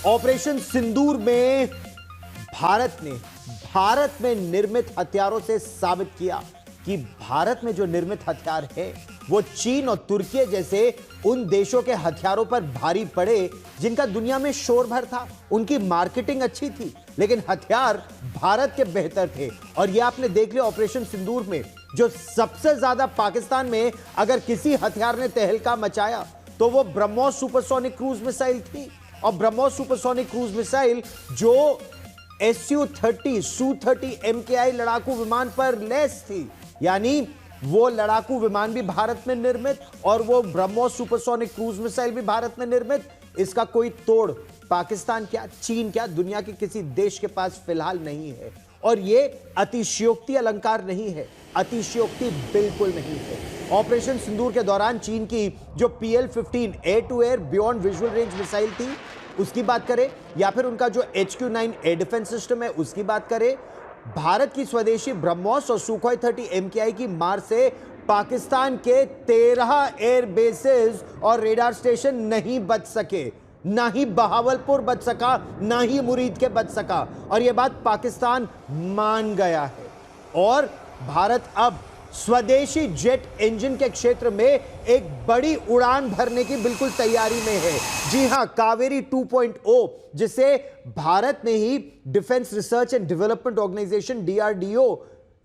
Operation सिंदूर में भारत में निर्मित हथियारों से साबित किया कि भारत में जो निर्मित हथियार है वो चीन और तुर्की जैसे उन देशों के हथियारों पर भारी पड़े जिनका दुनिया में शोर भर था। उनकी मार्केटिंग अच्छी थी लेकिन हथियार भारत के बेहतर थे। और ये आपने देख लिया ऑपरेशन सिंदूर में, जो सबसे ज्यादा पाकिस्तान में अगर किसी हथियार ने तहलका मचाया तो वो ब्रह्मोस सुपरसोनिक क्रूज मिसाइल थी। और ब्रह्मोस सुपरसोनिक क्रूज मिसाइल जो Su-30 MKI लड़ाकू विमान पर लैस थी, यानी वो लड़ाकू विमान भी भारत में निर्मित और वो ब्रह्मोस सुपरसोनिक क्रूज मिसाइल भी भारत में निर्मित। इसका कोई तोड़ पाकिस्तान क्या, चीन क्या, दुनिया के किसी देश के पास फिलहाल नहीं है। और ये अतिशयोक्ति अलंकार नहीं है, अतिशयोक्ति बिल्कुल नहीं है। ऑपरेशन सिंदूर के दौरान चीन की जो PL-15 air to air beyond visual range missile थी उसकी बात करें, या फिर उनका जो HQ-9 एयर डिफेंस सिस्टम है उसकी बात करें, भारत की स्वदेशी ब्रह्मोस और सुखोई 30 MKI की मार से पाकिस्तान के 13 एयर बेसेस और रेडार स्टेशन नहीं बच सके। ना ही बहावलपुर बच सका, ना ही मुरीद के बच सका। और यह बात पाकिस्तान मान गया है। और भारत अब स्वदेशी जेट इंजन के क्षेत्र में एक बड़ी उड़ान भरने की बिल्कुल तैयारी में है। जी हां, कावेरी 2.0, जिसे भारत ने ही defence research and development organisation DRDO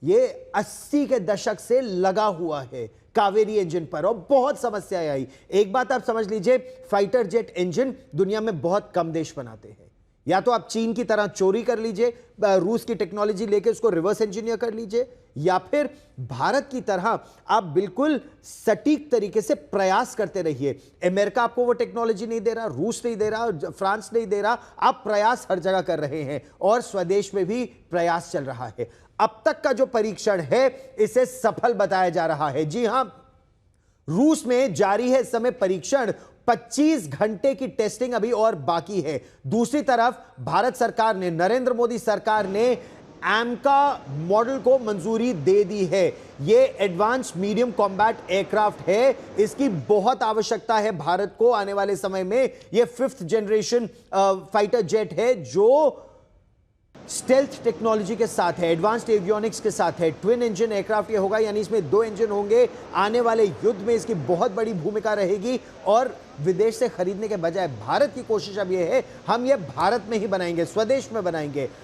ये 80 के दशक से लगा हुआ है कावेरी इंजन पर, और बहुत समस्याएं आई। एक बात आप समझ लीजिए, फाइटर जेट इंजन दुनिया में बहुत कम देश बनाते हैं। या तो आप चीन की तरह चोरी कर लीजिए, रूस की टेक्नोलॉजी लेके उसको रिवर्स इंजीनियर कर लीजिए, या फिर भारत की तरह आप बिल्कुल सटीक तरीके से प्रयास करते रहिए। अमेरिका आपको वो टेक्नोलॉजी नहीं दे रहा, रूस नहीं दे रहा, फ्रांस नहीं दे रहा, आप प्रयास हर जगह कर रहे हैं और स्वदेश में भी प्रयास चल रहा है। अब तक का जो परीक्षण है इसे सफल बताया जा रहा है। जी हां, रूस में जारी है इस समय परीक्षण, 25 घंटे की टेस्टिंग अभी और बाकी है। दूसरी तरफ भारत सरकार ने, नरेंद्र मोदी सरकार ने AMCA मॉडल को मंजूरी दे दी है। यह एडवांस मीडियम कॉम्बैट एयरक्राफ्ट है, इसकी बहुत आवश्यकता है भारत को आने वाले समय में। यह 5th जनरेशन फाइटर जेट है जो स्टेल्थ टेक्नोलॉजी के साथ है, एडवांस्ड एवियोनिक्स के साथ है। ट्विन इंजन एयरक्राफ्ट ये होगा, यानी इसमें 2 इंजन होंगे। आने वाले युद्ध में इसकी बहुत बड़ी भूमिका रहेगी और विदेश से खरीदने के बजाय भारत की कोशिश अब यह है हम ये भारत में ही बनाएंगे, स्वदेश में बनाएंगे।